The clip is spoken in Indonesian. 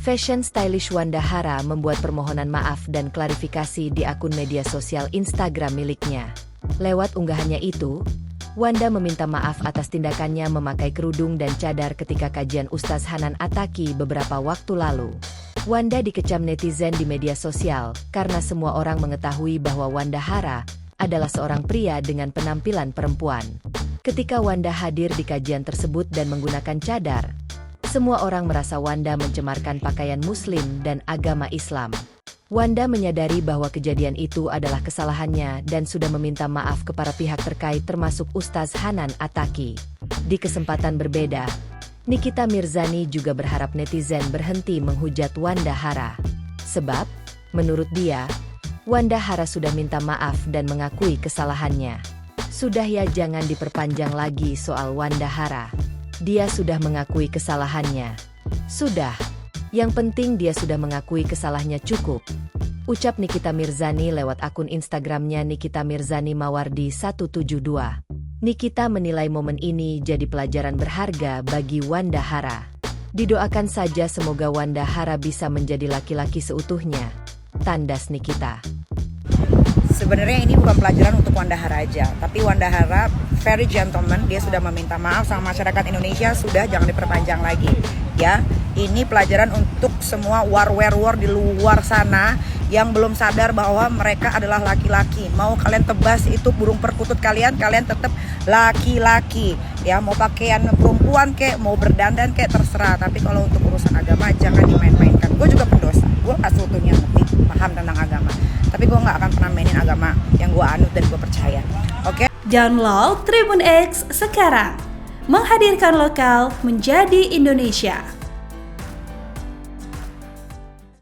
Fashion stylish Wanda Hara membuat permohonan maaf dan klarifikasi di akun media sosial Instagram miliknya. Lewat unggahannya itu, Wanda meminta maaf atas tindakannya memakai kerudung dan cadar ketika kajian Ustaz Hanan Attaqi beberapa waktu lalu. Wanda dikecam netizen di media sosial karena semua orang mengetahui bahwa Wanda Hara adalah seorang pria dengan penampilan perempuan. Ketika Wanda hadir di kajian tersebut dan menggunakan cadar, semua orang merasa Wanda mencemarkan pakaian Muslim dan agama Islam. Wanda menyadari bahwa kejadian itu adalah kesalahannya dan sudah meminta maaf kepada pihak terkait termasuk Ustaz Hanan Attaqi. Di kesempatan berbeda, Nikita Mirzani juga berharap netizen berhenti menghujat Wanda Hara. Sebab, menurut dia, Wanda Hara sudah minta maaf dan mengakui kesalahannya. Sudah ya, jangan diperpanjang lagi soal Wanda Hara. Dia sudah mengakui kesalahannya. Sudah. Yang penting dia sudah mengakui kesalahannya, cukup. Ucap Nikita Mirzani lewat akun Instagramnya Nikita Mirzani Mawardi 172. Nikita menilai momen ini jadi pelajaran berharga bagi Wanda Hara. Didoakan saja semoga Wanda Hara bisa menjadi laki-laki seutuhnya. Tandas Nikita. Sebenarnya ini bukan pelajaran untuk Wanda Hara aja, tapi Wanda Hara very gentleman, dia sudah meminta maaf sama masyarakat Indonesia, sudah jangan diperpanjang lagi. Ya, ini pelajaran untuk semua war di luar sana yang belum sadar bahwa mereka adalah laki-laki. Mau kalian tebas itu burung perkutut kalian tetap laki-laki. Ya, mau pakaian perempuan kek, mau berdandan kek, terserah. Tapi kalau untuk urusan agama jangan dimain-mainkan. Gue juga pendosa, gue gak seutuhnya ngerti, paham tentang agama. Tapi gue gak akan pernah mainin agama yang gue anut dan gue percaya. Oke? Download Tribun X sekarang. Menghadirkan lokal menjadi Indonesia.